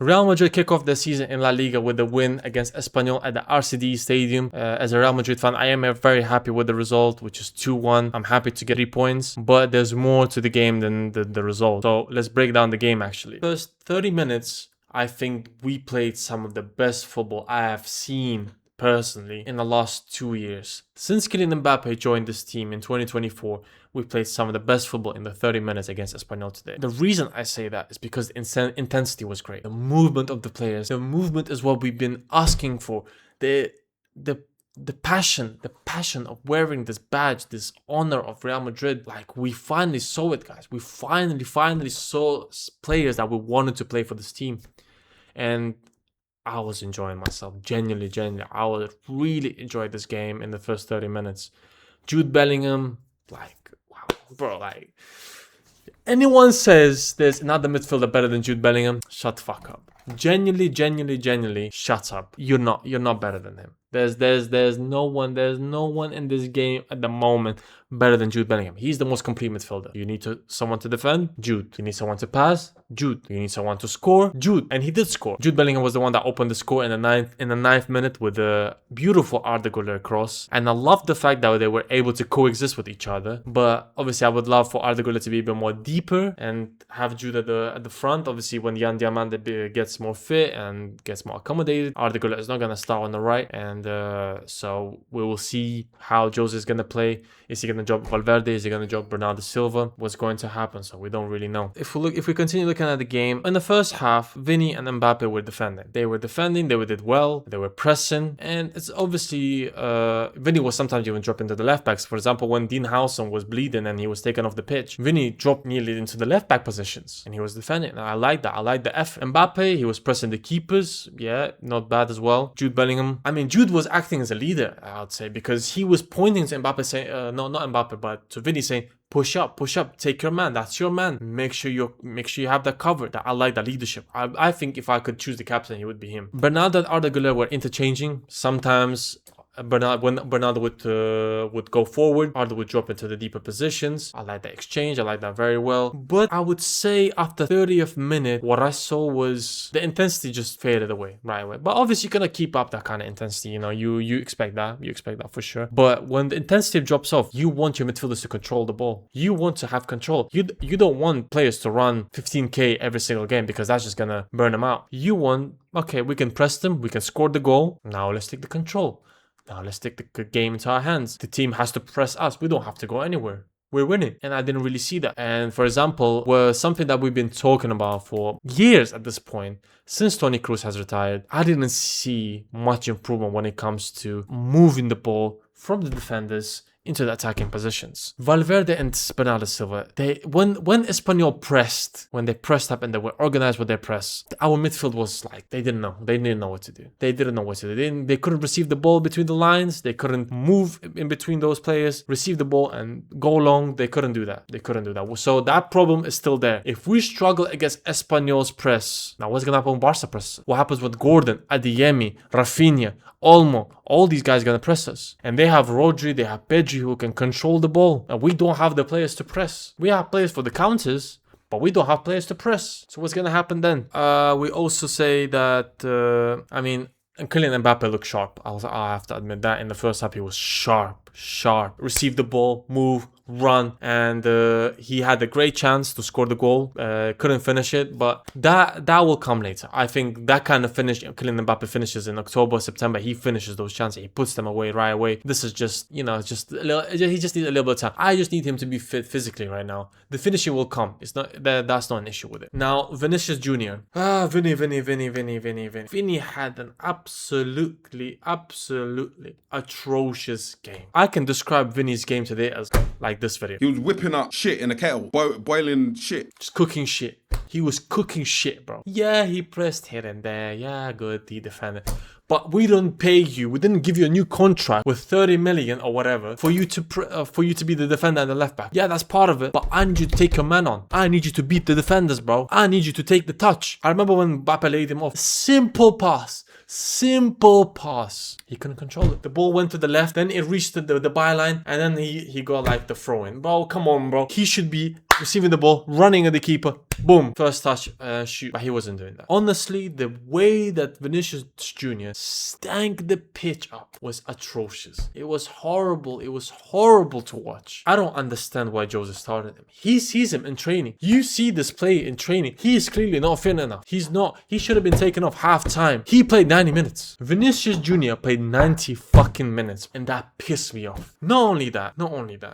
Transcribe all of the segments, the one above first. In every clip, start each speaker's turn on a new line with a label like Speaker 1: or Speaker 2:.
Speaker 1: Real Madrid kick off their season in La Liga with a win against Espanyol at the RCD Stadium. As a Real Madrid fan, I am very happy with the result, which is 2-1. I'm happy to get 3 points, but there's more to the game than the result. So let's break down the game actually. First 30 minutes, I think we played some of the best football I have seen personally in the last 2 years. Since Kylian Mbappe joined this team in 2024, we played some of the best football in the 30 minutes against Espanyol today. The reason I say that is because the intensity was great. The movement of the players, the movement is what we've been asking for. The passion of wearing this badge, this honor of Real Madrid. Like, we finally saw it, guys. We finally saw players that we wanted to play for this team. And I was enjoying myself, genuinely. I was really enjoyed this game in the first 30 minutes. Jude Bellingham, like, wow, bro, like, anyone says there's another midfielder better than Jude Bellingham, shut the fuck up. Genuinely, shut up. You're not better than him. There's no one in this game at the moment better than Jude Bellingham. He's the most complete midfielder. You need someone to defend, Jude. You need someone to pass, Jude. You need someone to score, Jude. And he did score. Jude Bellingham was the one that opened the score in the ninth minute with a beautiful Arda Güler cross. And I love the fact that they were able to coexist with each other. But obviously, I would love for Arda Güler to be a bit more deeper and have Jude at the front. Obviously, when Yan Diamante gets more fit and gets more accommodated, Arda Güler is not gonna start on the right. And so we will see how Jose is gonna play. Is he gonna drop Valverde? Is he gonna drop Bernardo Silva? What's going to happen? So we don't really know. If we continue looking at the game, in the first half, Vini and Mbappe were defending. They did well, they were pressing, and it's obviously Vini was sometimes even dropping to the left backs. For example, when Dean Howson was bleeding and he was taken off the pitch, Vini dropped nearly into the left back positions and he was defending. And I like that. I like the effort. Mbappe, he was pressing the keepers. Yeah, not bad as well. Jude Bellingham. I mean, Jude was acting as a leader, I would say, because he was pointing to Mbappe saying, not Mbappe, but to Vini saying, push up, take your man. That's your man. Make sure you have that covered. I like that leadership. I think if I could choose the captain, he would be him. Bernardo and Arda Güler were interchanging. Sometimes when Bernardo would go forward, Arda would drop into the deeper positions. I like that exchange. I like that very well. But I would say after 30th minute, what I saw was the intensity just faded away right away. But obviously, you're gonna keep up that kind of intensity. You know, you expect that. You expect that for sure. But when the intensity drops off, you want your midfielders to control the ball. You want to have control. You don't want players to run 15k every single game because that's just gonna burn them out. You want, okay, we can press them. We can score the goal. Now let's take the control. Now let's take the game into our hands. The team has to press us. We don't have to go anywhere. We're winning. And I didn't really see that. And for example, something that we've been talking about for years at this point, since Toni Kroos has retired, I didn't see much improvement when it comes to moving the ball from the defenders into the attacking positions. Valverde and Bernardo Silva, when Espanyol pressed, when they pressed up and they were organized with their press, our midfield was like, they didn't know what to do. They They couldn't receive the ball between the lines. They couldn't move in between those players, receive the ball and go long. They couldn't do that. So that problem is still there. If we struggle against Espanyol's press, now what's gonna happen with Barca press? What happens with Gordon, Adeyemi, Rafinha, Olmo? All these guys are gonna press us. And they have Rodri, they have Pedri who can control the ball. And we don't have the players to press. We have players for the counters, but we don't have players to press. So what's gonna happen then? We also say that, Kylian Mbappe looked sharp. I have to admit that in the first half he was sharp. Received the ball, move, run, and he had a great chance to score the goal. Couldn't finish it, but that will come later. I think that kind of finish, Kylian Mbappe finishes in October, September. He finishes those chances. He puts them away right away. This is just, just a little. He just needs a little bit of time. I just need him to be fit physically right now. The finishing will come. It's not that's not an issue with it. Now Vinicius Jr. Vinny. Vinny had an absolutely atrocious game. I can describe Vinny's game today as like this video.
Speaker 2: He was whipping up shit in a kettle, boiling shit.
Speaker 1: Just cooking shit. He was cooking shit, bro. Yeah, he pressed here and there. Yeah, good, he defended. But we don't pay you. We didn't give you a new contract with 30 million or whatever for you to be the defender and the left back. Yeah, that's part of it. But I need you to take your man on. I need you to beat the defenders, bro. I need you to take the touch. I remember when Mbappe laid him off. Simple pass. He couldn't control it. The ball went to the left, then it reached the byline, and then he got like the throw in. Bro, come on, bro. He should be receiving the ball, running at the keeper, Boom, first touch, shoot. But he wasn't doing that. Honestly, the way that Vinicius Jr. stank the pitch up was atrocious. It was horrible. It was horrible to watch. I don't understand why Jose started him. He sees him in training. You see this play in training. He is clearly not fit enough. He's not. He should have been taken off half time. He played 90 minutes. Vinicius Jr. played 90 fucking minutes. And that pissed me off. Not only that,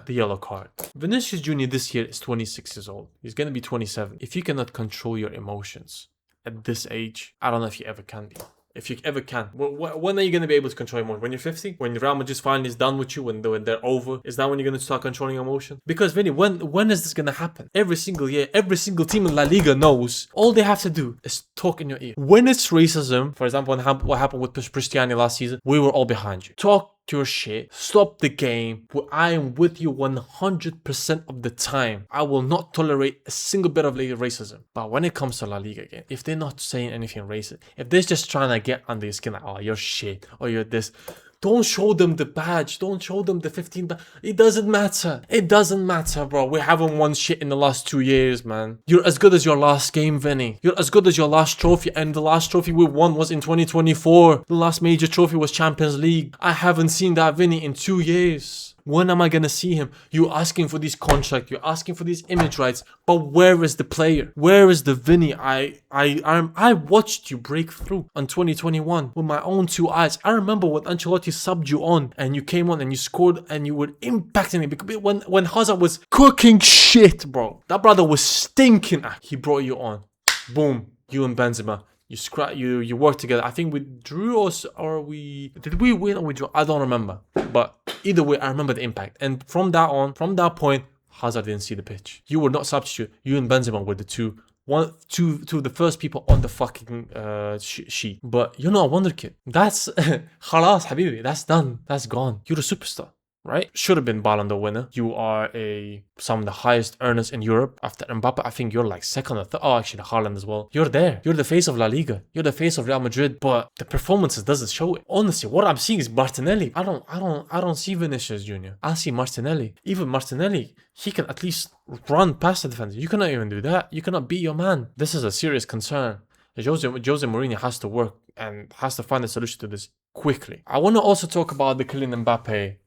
Speaker 1: the yellow card. Vinicius Jr. this year is 26 years old. He's gonna be 27. If you cannot control your emotions at this age, I don't know if you ever can be. If you ever can. When are you going to be able to control emotion? When you're 50? When Real Madrid finally is done with you? When they're over? Is that when you're going to start controlling emotion? Because Vinny, when is this going to happen? Every single year, every single team in La Liga knows all they have to do is talk in your ear. When it's racism, for example, what happened with Cristiano last season, we were all behind you. Talk your shit. Stop the game. I am with you 100% of the time. I will not tolerate a single bit of racism. But when it comes to La Liga again, if they're not saying anything racist, if they're just trying to get under your skin like, oh, you're shit, or you're this, don't show them the badge. Don't show them the 15 badge. It doesn't matter. It doesn't matter, bro. We haven't won shit in the last 2 years, man. You're as good as your last game, Vinny. You're as good as your last trophy. And the last trophy we won was in 2024. The last major trophy was Champions League. I haven't seen that Vinny in 2 years. When am I gonna see him? You're asking for these contracts. You're asking for these image rights. But where is the player? Where is the Vinny? I watched you break through on 2021 with my own 2 eyes. I remember when Ancelotti subbed you on and you came on and you scored and you were impacting it. Because when Hazard was cooking shit, bro. That brother was stinking. He brought you on. Boom. You and Benzema. You worked together. I think we drew did we win or we drew? I don't remember. But either way, I remember the impact. And from that point, Hazard didn't see the pitch. You were not substitute. You and Benzema were the two the first people on the fucking sheet. But you're not a wonder kid. That's khalas, habibi. That's done. That's gone. You're a superstar. Right? Should have been Ballon d'Or winner. You are some of the highest earners in Europe. After Mbappe, I think you're like second or third. Oh, actually, Haaland as well. You're there. You're the face of La Liga. You're the face of Real Madrid. But the performances doesn't show it. Honestly, what I'm seeing is Martinelli. I don't see Vinicius Jr. I see Martinelli. Even Martinelli, he can at least run past the defender. You cannot even do that. You cannot beat your man. This is a serious concern. Jose Mourinho has to work and has to find a solution to this quickly. I want to also talk about the Kylian Mbappe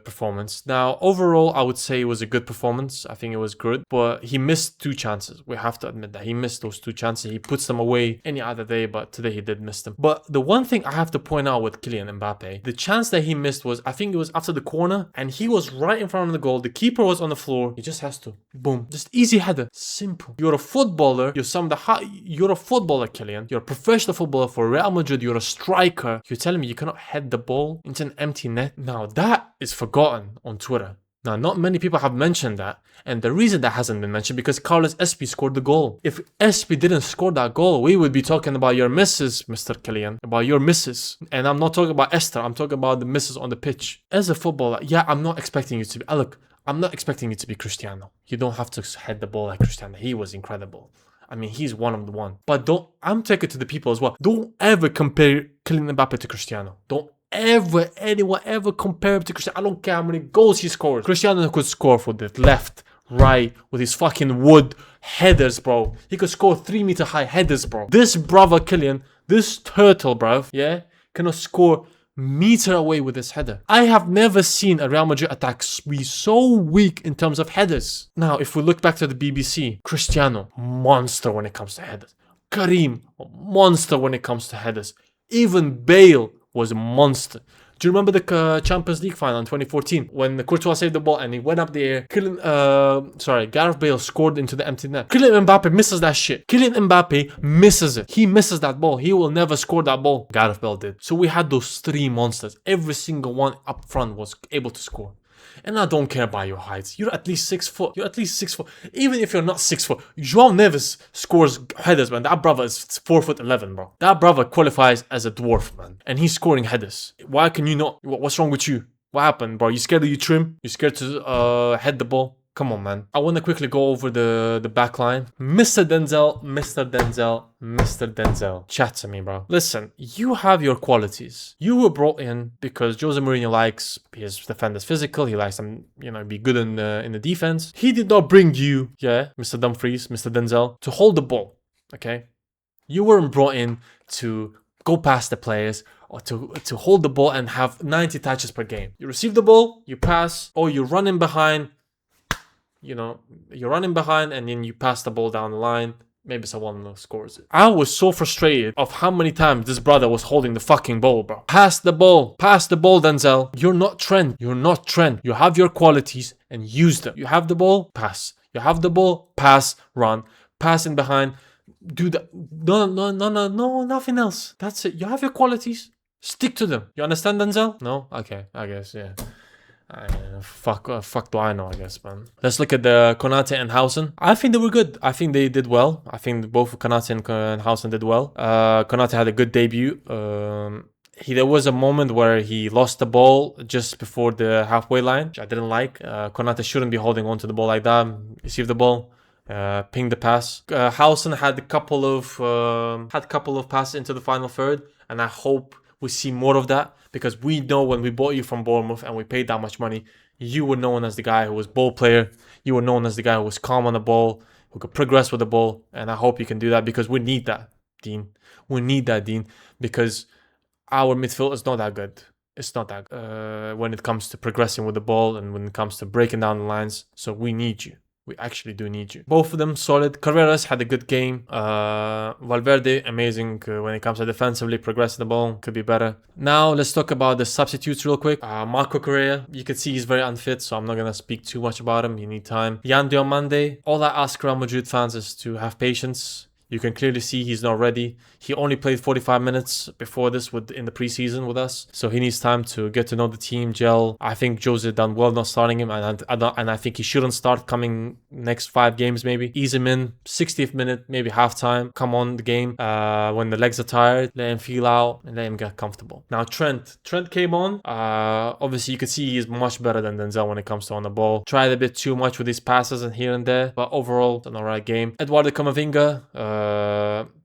Speaker 1: performance. Now, overall, I would say it was a good performance. I think it was good, but he missed 2 chances. We have to admit that he missed those 2 chances. He puts them away any other day, but today he did miss them. But the one thing I have to point out with Kylian Mbappe, the chance that he missed was, I think it was after the corner, and he was right in front of the goal. The keeper was on the floor. He just has to, boom, just easy header. Simple. You're a footballer. You're a footballer, Kylian. You're a professional footballer for Real Madrid. You're a striker. You're telling me you cannot head the ball into an empty net? Now that is forgotten on Twitter. Now, not many people have mentioned that, and the reason that hasn't been mentioned because Carlos Espy scored the goal. If Espy didn't score that goal, we would be talking about your misses, Mr. Kylian, about your misses. And I'm not talking about Esther, I'm talking about the misses on the pitch. As a footballer, yeah, I'm not expecting you to be, look, I'm not expecting you to be Cristiano. You don't have to head the ball like Cristiano. He was incredible. I mean, he's one of the one. But I'm taking it to the people as well. Don't ever compare Kylian Mbappe to Cristiano. Don't anyone ever compare him to Cristiano. I don't care how many goals he scored. Cristiano could score for the left, right, with his fucking wood headers, bro. He could score 3-meter high headers, bro. This brother Kylian, this turtle, bro, yeah, cannot score meter away with his header. I have never seen a Real Madrid attack be so weak in terms of headers. Now, if we look back to the BBC, Cristiano, monster when it comes to headers. Karim, monster when it comes to headers. Even Bale was a monster. Do you remember the Champions League final in 2014 when Courtois saved the ball and he went up the air? Gareth Bale scored into the empty net. Kylian Mbappe misses that shit. Kylian Mbappe misses it. He misses that ball. He will never score that ball. Gareth Bale did. So we had those 3 monsters. Every single one up front was able to score. And I don't care about your heights. You're at least 6 foot. You're at least 6 foot. Even if you're not 6 foot, João Neves scores headers, man. That brother is 4'11", bro. That brother qualifies as a dwarf, man. And he's scoring headers. Why can you not? What's wrong with you? What happened, bro? You scared that you trim? You scared to head the ball? Come on, man. I want to quickly go over the back line. Mr. Denzel, Mr. Denzel, Mr. Denzel. Chat to me, bro. Listen, you have your qualities. You were brought in because Jose Mourinho likes his defenders physical. He likes them, be good in the defense. He did not bring you, Mr. Dumfries, Mr. Denzel, to hold the ball, okay? You weren't brought in to go past the players or to hold the ball and have 90 touches per game. You receive the ball, you pass, or you're running behind. You're running behind and then you pass the ball down the line. Maybe someone scores it. I was so frustrated of how many times this brother was holding the fucking ball, bro. Pass the ball, Denzel. You're not Trent. You're not Trent. You have your qualities and use them. You have the ball, pass. You have the ball, pass, run. Pass in behind. Do that. No, nothing else. That's it. You have your qualities. Stick to them. You understand, Denzel? No? Okay, I guess, yeah. Fuck do I know, I guess, man. Let's look at the Konate and Hausen. I think they were good. I think they did well. I think both Konate and Hausen did well. Konate had a good debut. There was a moment where he lost the ball just before the halfway line, which I didn't like. Konate shouldn't be holding on to the ball like that. Receive the ball. Ping the pass. Hausen had a couple of passes into the final third, and I hope we see more of that, because we know when we bought you from Bournemouth and we paid that much money, you were known as the guy who was ball player. You were known as the guy who was calm on the ball, who could progress with the ball, and I hope you can do that, because we need that, Dean. We need that, Dean, because our midfield is not that good. It's not that good when it comes to progressing with the ball and when it comes to breaking down the lines. So we need you. We actually do need you. Both of them solid. Carreras had a good game. Valverde, amazing when it comes to defensively, progressing the ball. Could be better. Now, let's talk about the substitutes real quick. Marco Correa, you can see he's very unfit, so I'm not going to speak too much about him. You need time. Yan Diomande, all I ask Real Madrid fans is to have patience. You can clearly see he's not ready. He only played 45 minutes before this in the preseason with us. So he needs time to get to know the team, gel. I think Jose done well not starting him. And I think he shouldn't start coming next 5 games maybe. Ease him in, 60th minute, maybe halftime. Come on the game when the legs are tired. Let him feel out and let him get comfortable. Now Trent came on. Obviously you can see he's much better than Denzel when it comes to on the ball. Tried a bit too much with his passes and here and there. But overall, it's an alright game. Eduardo Camavinga,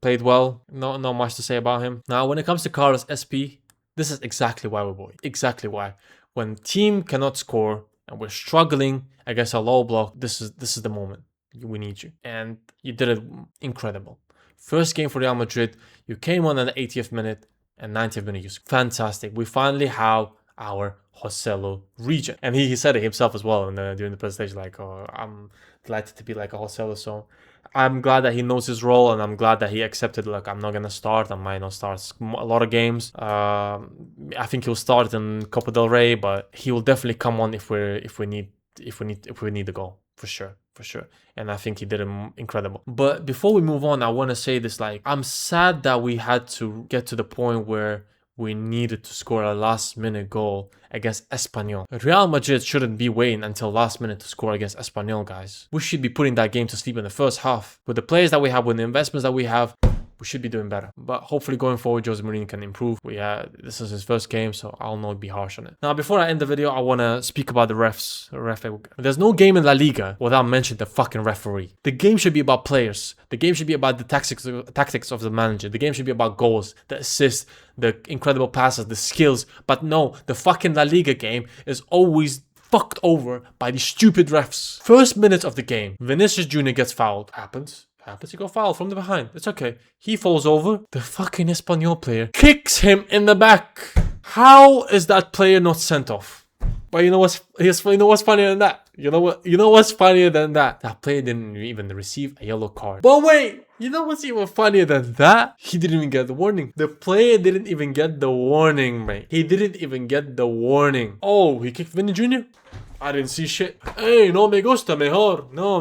Speaker 1: played well. Not much to say about him. Now, when it comes to Carlos SP, this is exactly why we bought you. Exactly why. When team cannot score and we're struggling against a low block, this is the moment. We need you. And you did it incredible. First game for Real Madrid, you came on the 80th minute and 90th minute. You fantastic. We finally have our Joselu region. And he said it himself as well during the presentation, like, oh, I'm delighted to be like a Joselu. So I'm glad that he knows his role, and I'm glad that he accepted, like, I'm not going to start. I might not start a lot of games. I think he'll start in Copa del Rey, but he will definitely come on if we need the goal, for sure. And I think he did incredible. But before we move on, I want to say this, like, I'm sad that we had to get to the point where we needed to score a last-minute goal against Espanyol. Real Madrid shouldn't be waiting until last minute to score against Espanyol, guys. We should be putting that game to sleep in the first half. With the players that we have, with the investments that we have, we should be doing better. But hopefully going forward, Jose Mourinho can improve. This is his first game, so I'll not be harsh on it. Now, before I end the video, I want to speak about the refs. There's no game in La Liga without mentioning the fucking referee. The game should be about players. The game should be about the tactics of the manager. The game should be about goals, the assists, the incredible passes, the skills. But no, the fucking La Liga game is always fucked over by these stupid refs. First minutes of the game, Vinicius Jr. gets fouled. Happens, he got fouled from the behind. It's okay. He falls over. The fucking Espanyol player kicks him in the back. How is that player not sent off? But you know what's funnier than that? You know what's funnier than that? That player didn't even receive a yellow card. But wait, you know what's even funnier than that? He didn't even get the warning. The player didn't even get the warning, mate. He didn't even get the warning. Oh, he kicked Vinny Jr.? I didn't see shit. Hey, no me gusta, mejor. No,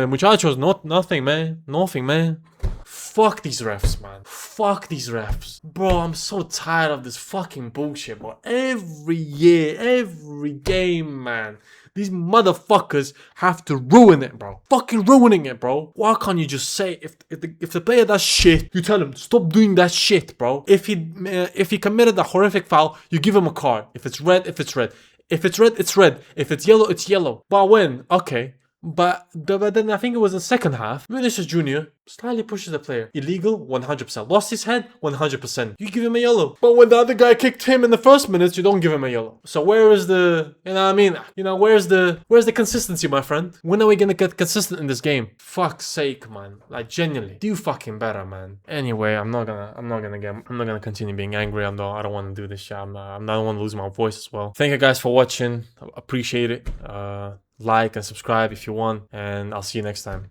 Speaker 1: muchachos, nothing, man. Nothing, man. Fuck these refs, man. Fuck these refs. Bro, I'm so tired of this fucking bullshit, bro. Every year, every game, man. These motherfuckers have to ruin it, bro. Fucking ruining it, bro. Why can't you just say, if the player does shit, you tell him, stop doing that shit, bro. If he committed a horrific foul, you give him a card. If it's red, it's red. If it's red, it's red. If it's yellow, it's yellow. But when? Okay. But then I think it was the second half. Vinicius Jr. slightly pushes the player. Illegal, 100%. Lost his head, 100%. You give him a yellow. But when the other guy kicked him in the first minutes, you don't give him a yellow. So where is the, you know what I mean? You know, where's the consistency, my friend? When are we gonna get consistent in this game? Fuck's sake, man. Like, genuinely, do fucking better, man. Anyway, I'm not gonna continue being angry. I don't want to do this shit. I don't want to lose my voice as well. Thank you guys for watching. Appreciate it. Like and subscribe if you want, and I'll see you next time.